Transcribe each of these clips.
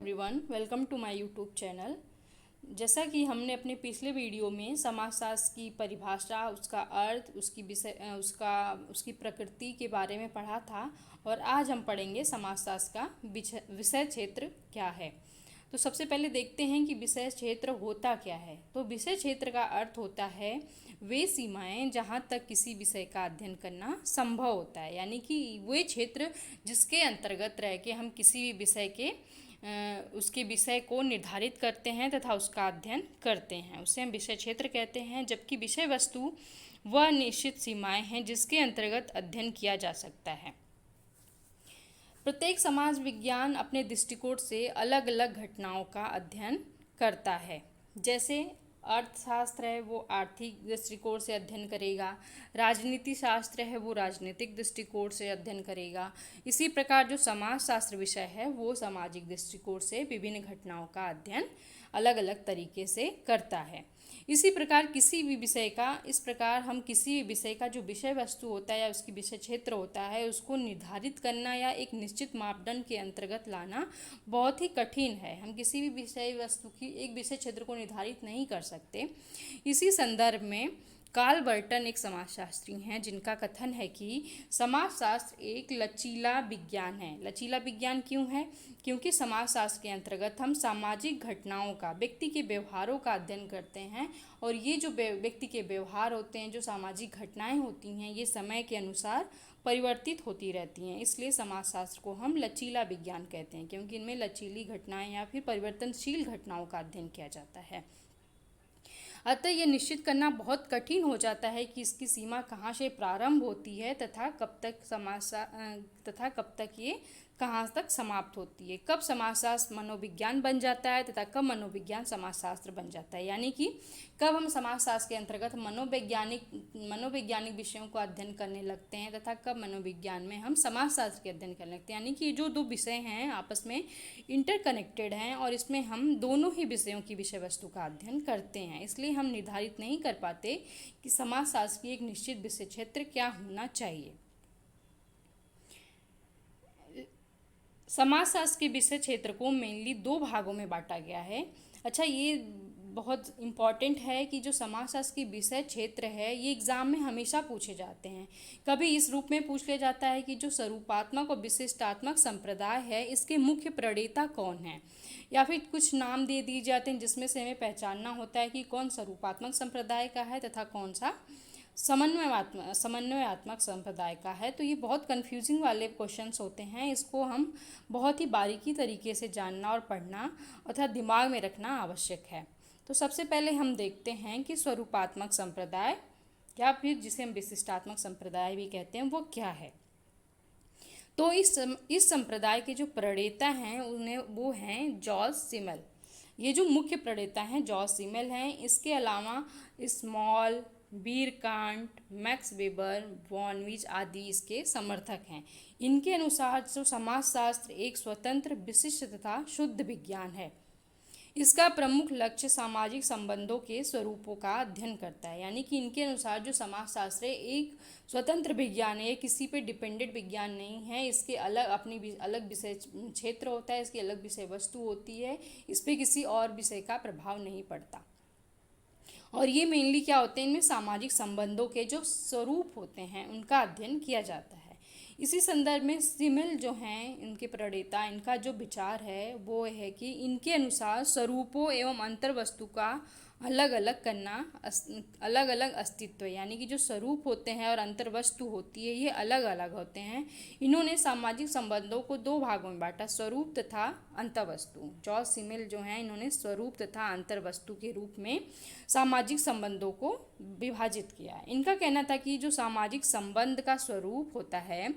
Everyone, welcome to my YouTube channel. जैसा कि हमने अपने पिछले वीडियो में समाजशास्त्र की परिभाषा, उसका अर्थ, उसकी प्रकृति के बारे में पढ़ा था और आज हम पढ़ेंगे समाजशास्त्र का विषय क्षेत्र क्या है। तो सबसे पहले देखते हैं कि विषय क्षेत्र होता क्या है। तो विषय क्षेत्र का अर्थ होता है वे सीमाएं जहां तक किसी विषय का अध्ययन करना संभव होता है, यानी कि वे क्षेत्र जिसके अंतर्गत रह के हम किसी भी विषय के उसके विषय को निर्धारित करते हैं तथा उसका अध्ययन करते हैं, उसे हम विषय क्षेत्र कहते हैं। जबकि विषय वस्तु वह निश्चित सीमाएं हैं जिसके अंतर्गत अध्ययन किया जा सकता है। प्रत्येक समाज विज्ञान अपने दृष्टिकोण से अलग अलग घटनाओं का अध्ययन करता है। जैसे अर्थशास्त्र है वो आर्थिक दृष्टिकोण से अध्ययन करेगा, राजनीति शास्त्र है वो राजनीतिक दृष्टिकोण से अध्ययन करेगा। इसी प्रकार जो समाजशास्त्र विषय है वो सामाजिक दृष्टिकोण से विभिन्न घटनाओं का अध्ययन अलग अलग तरीके से करता है। इसी प्रकार हम किसी भी विषय का जो विषय वस्तु होता है या उसकी विषय क्षेत्र होता है उसको निर्धारित करना या एक निश्चित मापदंड के अंतर्गत लाना बहुत ही कठिन है। हम किसी भी विषय वस्तु की एक विषय क्षेत्र को निर्धारित नहीं कर सकते। इसी संदर्भ में कार्ल बर्टन एक समाजशास्त्री हैं जिनका कथन है कि समाजशास्त्र एक लचीला विज्ञान है। लचीला विज्ञान क्यों है? क्योंकि समाजशास्त्र के अंतर्गत हम सामाजिक घटनाओं का, व्यक्ति के व्यवहारों का अध्ययन करते हैं और ये जो व्यक्ति के व्यवहार होते हैं, जो सामाजिक घटनाएं होती हैं, ये समय के अनुसार परिवर्तित होती रहती हैं। इसलिए समाजशास्त्र को हम लचीला विज्ञान कहते हैं, क्योंकि इनमें लचीली घटनाएं या फिर परिवर्तनशील घटनाओं का अध्ययन किया जाता है। अतः यह निश्चित करना बहुत कठिन हो जाता है कि इसकी सीमा कहाँ से प्रारंभ होती है तथा कब तक ये कहाँ तक समाप्त होती है। कब समाजशास्त्र मनोविज्ञान बन जाता है तथा कब मनोविज्ञान समाजशास्त्र बन जाता है, यानी कि कब हम समाजशास्त्र के अंतर्गत मनोवैज्ञानिक विषयों को अध्ययन करने लगते हैं तथा कब मनोविज्ञान में हम समाजशास्त्र के अध्ययन करने लगते हैं। यानी कि जो दो विषय हैं आपस में इंटरकनेक्टेड हैं और इसमें हम दोनों ही विषयों की विषय वस्तु का अध्ययन करते हैं। इसलिए हम निर्धारित नहीं कर पाते कि समाजशास्त्र की एक निश्चित विषय क्षेत्र क्या होना चाहिए। समाजशास्त्र के विषय क्षेत्र को मेनली दो भागों में बांटा गया है। अच्छा, ये बहुत इम्पॉर्टेंट है कि जो समाजशास्त्र की विषय क्षेत्र है ये एग्ज़ाम में हमेशा पूछे जाते हैं। कभी इस रूप में पूछ लिया जाता है कि जो स्वरूपात्मक और विशिष्टात्मक संप्रदाय है इसके मुख्य प्रणेता कौन है, या फिर कुछ नाम दे दिए जाते हैं जिसमें से हमें पहचानना होता है कि कौन स्वरूपात्मक संप्रदाय का है तथा कौन सा समन्वयात्मक संप्रदाय का है। तो ये बहुत कंफ्यूजिंग वाले क्वेश्चंस होते हैं, इसको हम बहुत ही बारीकी तरीके से जानना और पढ़ना तथा दिमाग में रखना आवश्यक है। तो सबसे पहले हम देखते हैं कि स्वरूपात्मक संप्रदाय या फिर जिसे हम विशिष्टात्मक संप्रदाय भी कहते हैं वो क्या है। तो इस संप्रदाय के जो प्रणेता हैं वो हैं जॉर्ज सिमल। ये जो मुख्य प्रणेता हैं जॉर्ज सिमल हैं। इसके अलावा स्मॉल, बीरकांट, मैक्स वेबर, वॉनविच आदि इसके समर्थक हैं। इनके अनुसार जो समाजशास्त्र एक स्वतंत्र, विशिष्ट तथा शुद्ध विज्ञान है। इसका प्रमुख लक्ष्य सामाजिक संबंधों के स्वरूपों का अध्ययन करता है। यानी कि इनके अनुसार जो समाजशास्त्र एक स्वतंत्र विज्ञान है, किसी पे डिपेंडेंट विज्ञान नहीं है। इसके अलग विषय क्षेत्र होता है, इसकी अलग विषय वस्तु होती है, इस पर किसी और विषय का प्रभाव नहीं पड़ता। और ये मेनली क्या होते हैं, इनमें सामाजिक संबंधों के जो स्वरूप होते हैं उनका अध्ययन किया जाता है। इसी संदर्भ में सिमल जो हैं इनके प्रणेता, इनका जो विचार है वो है कि इनके अनुसार स्वरूपों एवं अंतर वस्तु का अलग अलग अस्तित्व, यानी कि जो स्वरूप होते हैं और अंतर वस्तु होती है ये अलग अलग होते हैं। इन्होंने सामाजिक संबंधों को दो भागों में बांटा, स्वरूप तथा अंतर्वस्तु। जॉर्ज सिमल जो हैं इन्होंने स्वरूप तथा अंतर्वस्तु के रूप में सामाजिक संबंधों को विभाजित किया। इनका कहना था कि जो सामाजिक संबंध का स्वरूप होता है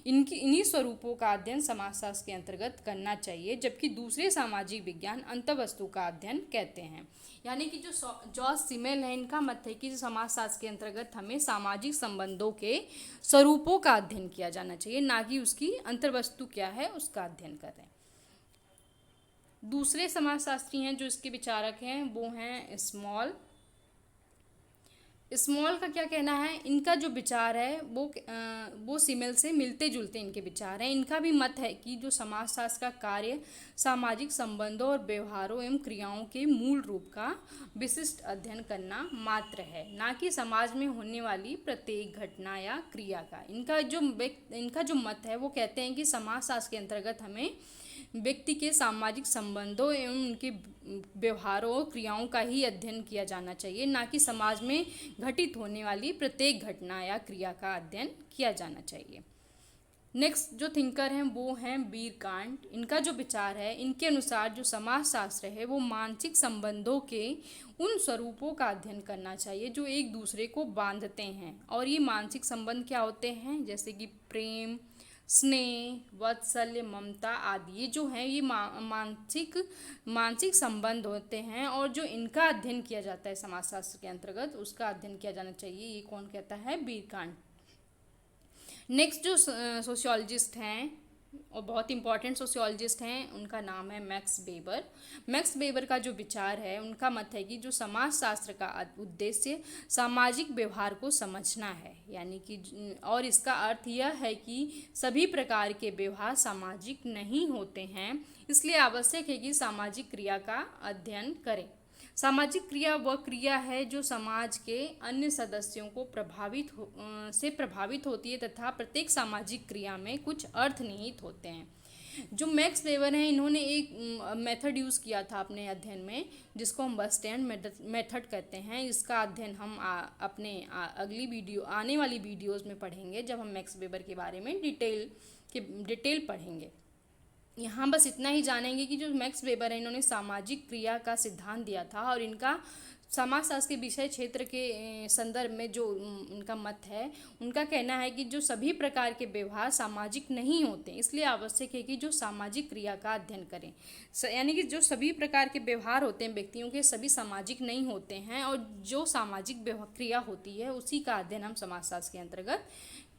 इन्हीं स्वरूपों का अध्ययन समाजशास्त्र के अंतर्गत करना चाहिए, जबकि दूसरे सामाजिक विज्ञान अंतर्वस्तु का अध्ययन कहते हैं। यानी कि जो जॉर्ज सिमल है इनका मत है कि समाजशास्त्र के अंतर्गत हमें सामाजिक संबंधों के स्वरूपों का अध्ययन किया जाना चाहिए, ना कि उसकी अंतर्वस्तु क्या है उसका अध्ययन करें। दूसरे समाजशास्त्री हैं जो इसके विचारक हैं वो हैं स्मॉल। स्मॉल का क्या कहना है, इनका जो विचार है वो सिमिल से मिलते जुलते इनके विचार हैं। इनका भी मत है कि जो समाजशास्त्र का कार्य सामाजिक संबंधों और व्यवहारों एवं क्रियाओं के मूल रूप का विशिष्ट अध्ययन करना मात्र है, ना कि समाज में होने वाली प्रत्येक घटना या क्रिया का। इनका जो मत है वो कहते हैं कि समाजशास्त्र के अंतर्गत हमें व्यक्ति के सामाजिक संबंधों एवं उनके व्यवहारों और क्रियाओं का ही अध्ययन किया जाना चाहिए, ना कि समाज में घटित होने वाली प्रत्येक घटना या क्रिया का अध्ययन किया जाना चाहिए। नेक्स्ट जो थिंकर हैं वो हैं बीरकांट। इनका जो विचार है, इनके अनुसार जो समाजशास्त्र है वो मानसिक संबंधों के उन स्वरूपों का अध्ययन करना चाहिए जो एक दूसरे को बांधते हैं। और ये मानसिक संबंध क्या होते हैं, जैसे कि प्रेम, स्नेह, वात्सल्य, ममता आदि, ये जो हैं ये मानसिक संबंध होते हैं, और जो इनका अध्ययन किया जाता है समाजशास्त्र के अंतर्गत उसका अध्ययन किया जाना चाहिए। ये कौन कहता है, बीरकांट। नेक्स्ट जो सोशियोलॉजिस्ट हैं और बहुत इंपॉर्टेंट सोशियोलॉजिस्ट हैं, उनका नाम है मैक्स वेबर। मैक्स वेबर का जो विचार है, उनका मत है कि जो समाजशास्त्र का उद्देश्य सामाजिक व्यवहार को समझना है, यानी कि और इसका अर्थ यह है कि सभी प्रकार के व्यवहार सामाजिक नहीं होते हैं, इसलिए आवश्यक है कि सामाजिक क्रिया का अध्ययन करें। सामाजिक क्रिया वह क्रिया है जो समाज के अन्य सदस्यों को प्रभावित होती है तथा प्रत्येक सामाजिक क्रिया में कुछ अर्थ निहित होते हैं। जो मैक्स वेबर हैं, इन्होंने एक मेथड यूज़ किया था अपने अध्ययन में, जिसको हम बस स्टैंड मेथड कहते हैं। इसका अध्ययन हम आने वाली वीडियोज़ में पढ़ेंगे, जब हम मैक्स वेबर के बारे में डिटेल पढ़ेंगे। यहाँ बस इतना ही जानेंगे कि जो मैक्स वेबर है, इन्होंने सामाजिक क्रिया का सिद्धांत दिया था, और इनका समाजशास्त्र के विषय क्षेत्र के संदर्भ में जो उनका मत है, उनका कहना है कि जो सभी प्रकार के व्यवहार सामाजिक नहीं होते, इसलिए आवश्यक है कि जो सामाजिक क्रिया का अध्ययन करें। यानी कि जो सभी प्रकार के व्यवहार होते हैं व्यक्तियों के, सभी सामाजिक नहीं होते हैं, और जो सामाजिक क्रिया होती है उसी का अध्ययन हम समाजशास्त्र के अंतर्गत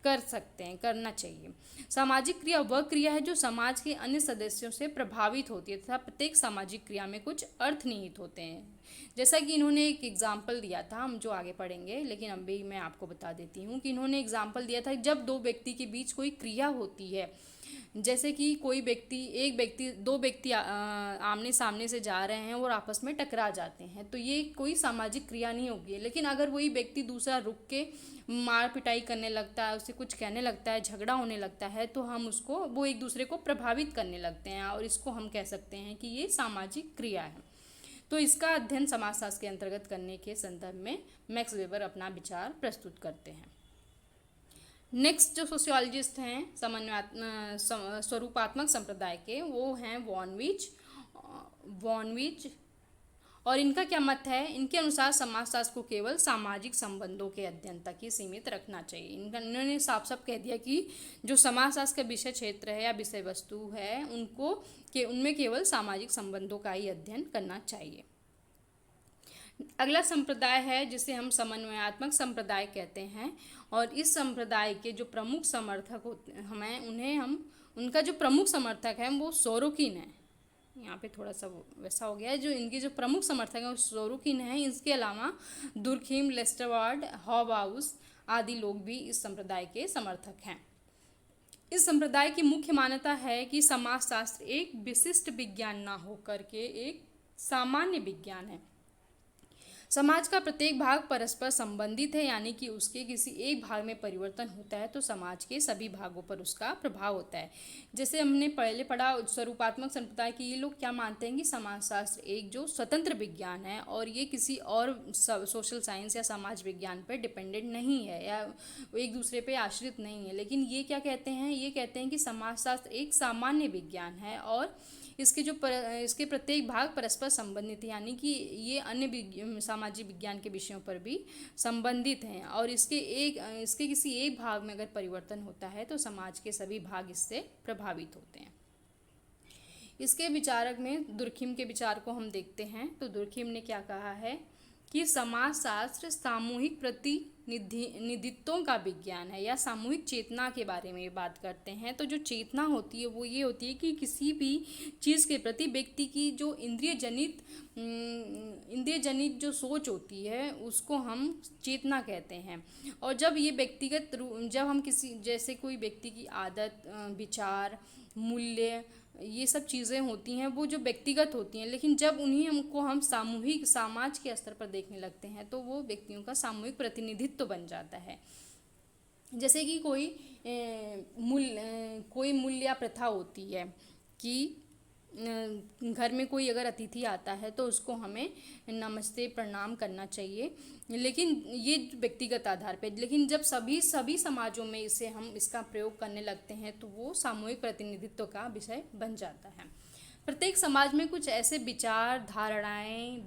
कर सकते हैं, करना चाहिए। सामाजिक क्रिया वह क्रिया है जो समाज के अन्य सदस्यों से प्रभावित होती है तथा प्रत्येक सामाजिक क्रिया में कुछ अर्थ निहित होते हैं। जैसा कि इन्होंने एक एग्जाम्पल दिया था, हम जो आगे पढ़ेंगे, लेकिन अभी मैं आपको बता देती हूँ कि इन्होंने एग्जाम्पल दिया था जब दो व्यक्ति के बीच कोई क्रिया होती है, जैसे कि दो व्यक्ति आमने सामने से जा रहे हैं और आपस में टकरा जाते हैं, तो ये कोई सामाजिक क्रिया नहीं होगी। लेकिन अगर वही व्यक्ति दूसरा रुक के मार पिटाई करने लगता है, उसे कुछ कहने लगता है, झगड़ा होने लगता है, तो वो एक दूसरे को प्रभावित करने लगते हैं, और इसको हम कह सकते हैं कि ये सामाजिक क्रिया है। तो इसका अध्ययन समाजशास्त्र के अंतर्गत करने के संदर्भ में मैक्स वेबर अपना विचार प्रस्तुत करते हैं। नेक्स्ट जो सोशियोलॉजिस्ट हैं स्वरूपात्मक संप्रदाय के, वो हैं वॉनविच। और इनका क्या मत है, इनके अनुसार समाजशास्त्र को केवल सामाजिक संबंधों के अध्ययन तक ही सीमित रखना चाहिए। इन्होंने साफ साफ कह दिया कि जो समाजशास्त्र का विषय क्षेत्र है या विषय वस्तु है, उनमें केवल सामाजिक संबंधों का ही अध्ययन करना चाहिए। अगला संप्रदाय है जिसे हम समन्वयात्मक संप्रदाय कहते हैं, और इस संप्रदाय के जो प्रमुख समर्थक होते हैं उनका जो प्रमुख समर्थक है वो सोरोकिन है। यहाँ पे थोड़ा सा वैसा हो गया है, जो इनके जो प्रमुख समर्थक हैं वो सोरोकिन है। इसके अलावा दुर्खिम, लेस्टरवार्ड, हॉबाउस आदि लोग भी इस संप्रदाय के समर्थक हैं। इस संप्रदाय की मुख्य मान्यता है कि समाजशास्त्र एक विशिष्ट विज्ञान ना होकर के एक सामान्य विज्ञान है। समाज का प्रत्येक भाग परस्पर संबंधित है, यानी कि उसके किसी एक भाग में परिवर्तन होता है तो समाज के सभी भागों पर उसका प्रभाव होता है। जैसे हमने पहले पढ़ा स्वरूपात्मक संप्रदाय के, ये लोग क्या मानते हैं कि समाजशास्त्र एक जो स्वतंत्र विज्ञान है और ये किसी और सोशल साइंस या समाज विज्ञान पर डिपेंडेंट नहीं है या एक दूसरे पे आश्रित नहीं है। लेकिन ये क्या कहते हैं, ये कहते हैं कि समाजशास्त्र एक सामान्य विज्ञान है और इसके प्रत्येक भाग परस्पर संबंधित है, यानी कि ये अन्य सामाजिक विज्ञान के विषयों पर भी संबंधित हैं, और इसके किसी एक भाग में अगर परिवर्तन होता है तो समाज के सभी भाग इससे प्रभावित होते हैं। इसके विचारक में दुर्खिम के विचार को हम देखते हैं। तो दुर्खिम ने क्या कहा है कि समाजशास्त्र सामूहिक प्रतिनिधित्वों का विज्ञान है या सामूहिक चेतना के बारे में बात करते हैं। तो जो चेतना होती है वो ये होती है कि किसी भी चीज़ के प्रति व्यक्ति की जो इंद्रिय जनित जो सोच होती है उसको हम चेतना कहते हैं। और जब ये जब हम किसी जैसे कोई व्यक्ति की आदत, विचार, मूल्य, ये सब चीज़ें होती हैं वो जो व्यक्तिगत होती हैं, लेकिन जब उन्हीं हमको हम सामूहिक समाज के स्तर पर देखने लगते हैं तो वो व्यक्तियों का सामूहिक प्रतिनिधित्व बन जाता है। जैसे कि कोई मूल्य या प्रथा होती है कि घर में कोई अगर अतिथि आता है तो उसको हमें नमस्ते प्रणाम करना चाहिए, लेकिन ये व्यक्तिगत आधार पे। लेकिन जब सभी समाजों में हम इसका प्रयोग करने लगते हैं तो वो सामूहिक प्रतिनिधित्व का विषय बन जाता है। प्रत्येक समाज में कुछ ऐसे विचार धारणाएं,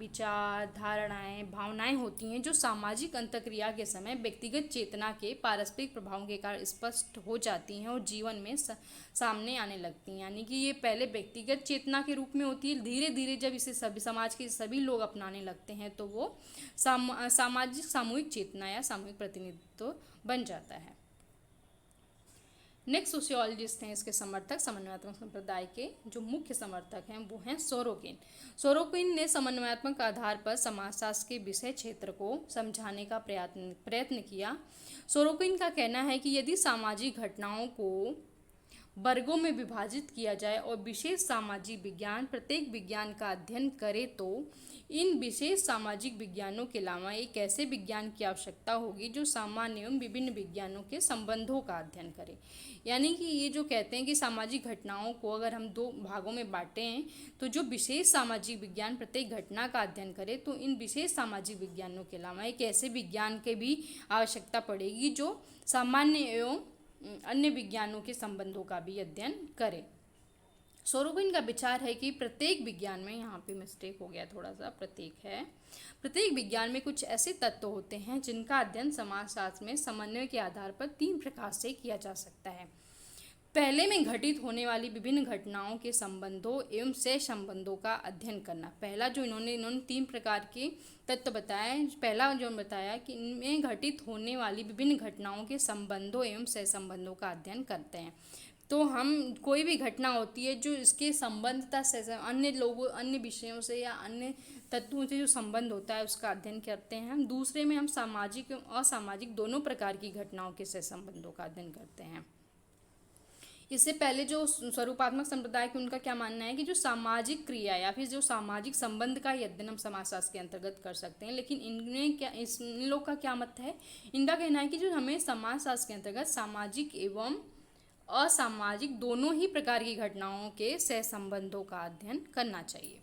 भावनाएं होती हैं जो सामाजिक अंतःक्रिया के समय व्यक्तिगत चेतना के पारस्परिक प्रभावों के कारण स्पष्ट हो जाती हैं और जीवन में सामने आने लगती हैं। यानी कि ये पहले व्यक्तिगत चेतना के रूप में होती है, धीरे धीरे जब इसे सभी समाज के सभी लोग अपनाने लगते हैं तो वो सामाजिक सामूहिक चेतना या सामूहिक प्रतिनिधित्व बन जाता है। नेक्स्ट सोशियोलॉजिस्ट हैं इसके समर्थक, समन्वयात्मक संप्रदाय के जो मुख्य समर्थक हैं वो हैं सोरोकिन। सोरोकिन ने समन्वयात्मक आधार पर समाजशास्त्र के विषय क्षेत्र को समझाने का प्रयत्न किया। सोरोकिन का कहना है कि यदि सामाजिक घटनाओं को वर्गों में विभाजित किया जाए और विशेष सामाजिक विज्ञान प्रत्येक विज्ञान का अध्ययन करे तो इन विशेष सामाजिक विज्ञानों के अलावा एक ऐसे विज्ञान की आवश्यकता होगी जो सामान्य एवं विभिन्न विज्ञानों के संबंधों का अध्ययन करे। यानी कि ये जो कहते हैं कि सामाजिक घटनाओं को अगर हम दो भागों में बांटें तो जो विशेष सामाजिक विज्ञान प्रत्येक घटना का अध्ययन करे तो इन विशेष सामाजिक विज्ञानों के अलावा एक ऐसे विज्ञान के भी आवश्यकता पड़ेगी जो सामान्य एवं अन्य विज्ञानों के संबंधों का भी अध्ययन करे। सोरोकिन का विचार है कि प्रत्येक विज्ञान में, यहाँ पे मिस्टेक हो गया थोड़ा सा, प्रत्येक विज्ञान में कुछ ऐसे तत्व होते हैं जिनका अध्ययन समाजशास्त्र में समन्वय के आधार पर 3 प्रकार से किया जा सकता है। पहले में घटित होने वाली विभिन्न घटनाओं के संबंधों एवं सहसंबंधों का अध्ययन करना। पहला जो इन्होंने 3 प्रकार के तत्व बताए। पहला जो बताया कि इनमें घटित होने वाली विभिन्न घटनाओं के संबंधों एवं सहसंबंधों का अध्ययन करते हैं। तो हम कोई भी घटना होती है जो इसके संबंधता से अन्य विषयों से या अन्य तत्वों से जो संबंध होता है उसका अध्ययन करते हैं। दूसरे में हम सामाजिक और असामाजिक दोनों प्रकार की घटनाओं के सहसंबंधों का अध्ययन करते हैं। इससे पहले जो स्वरूपात्मक संप्रदाय के उनका क्या मानना है कि जो सामाजिक क्रिया या फिर जो सामाजिक संबंध का ही अध्ययन हम समाजशास्त्र के अंतर्गत कर सकते हैं। लेकिन इन लोग का क्या मत है, इनका कहना है कि जो हमें समाजशास्त्र के अंतर्गत सामाजिक एवं असामाजिक दोनों ही प्रकार की घटनाओं के सहसंबंधों का अध्ययन करना चाहिए।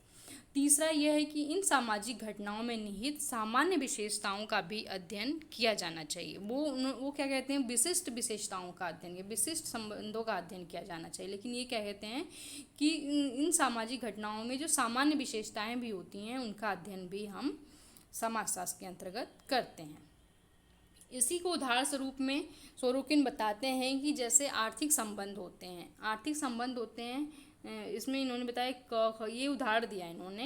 तीसरा यह है कि इन सामाजिक घटनाओं में निहित सामान्य विशेषताओं का भी अध्ययन किया जाना चाहिए। वो क्या कहते हैं, विशिष्ट विशेषताओं का अध्ययन, विशिष्ट संबंधों का अध्ययन किया जाना चाहिए। लेकिन ये क्या कहते हैं कि इन सामाजिक घटनाओं में जो सामान्य विशेषताएं भी होती हैं उनका अध्ययन भी हम समाजशास्त्र के अंतर्गत करते हैं। इसी को उदाहरण स्वरूप में सोरोकिन बताते हैं कि जैसे आर्थिक संबंध होते हैं। इसमें इन्होंने बताया ये उदाहरण दिया इन्होंने।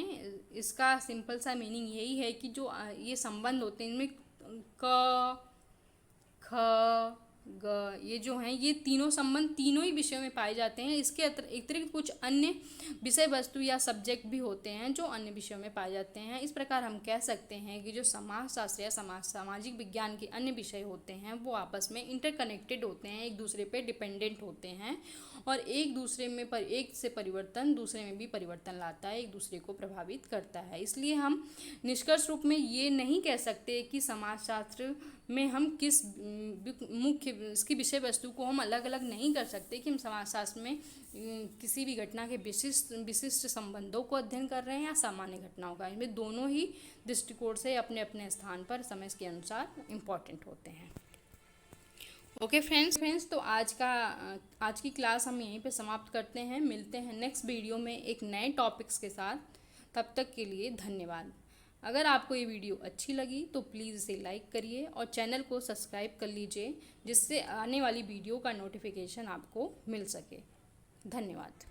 इसका सिंपल सा मीनिंग यही है कि जो ये संबंध होते हैं इनमें क ख ग ये जो हैं ये तीनों संबंध तीनों ही विषयों में पाए जाते हैं। इसके अतिरिक्त कुछ अन्य विषय वस्तु या सब्जेक्ट भी होते हैं जो अन्य विषयों में पाए जाते हैं। इस प्रकार हम कह सकते हैं कि जो समाजशास्त्र या सामाजिक विज्ञान के अन्य विषय होते हैं वो आपस में इंटरकनेक्टेड होते हैं, एक दूसरे पे डिपेंडेंट होते हैं और एक दूसरे में एक से परिवर्तन दूसरे में भी परिवर्तन लाता है, एक दूसरे को प्रभावित करता है। इसलिए हम निष्कर्ष रूप में ये नहीं कह सकते कि समाजशास्त्र में हम किस मुख्य इसकी विषय वस्तु को हम अलग अलग नहीं कर सकते कि हम समाजशास्त्र में किसी भी घटना के विशिष्ट संबंधों को अध्ययन कर रहे हैं या सामान्य घटनाओं का। इनमें दोनों ही दृष्टिकोण से अपने अपने स्थान पर समय के अनुसार इम्पॉर्टेंट होते हैं। ओके फ्रेंड्स, तो आज की क्लास हम यहीं पे समाप्त करते हैं। मिलते हैं नेक्स्ट वीडियो में एक नए टॉपिक्स के साथ। तब तक के लिए धन्यवाद। अगर आपको ये वीडियो अच्छी लगी तो प्लीज़ इसे लाइक करिए और चैनल को सब्सक्राइब कर लीजिए जिससे आने वाली वीडियो का नोटिफिकेशन आपको मिल सके। धन्यवाद।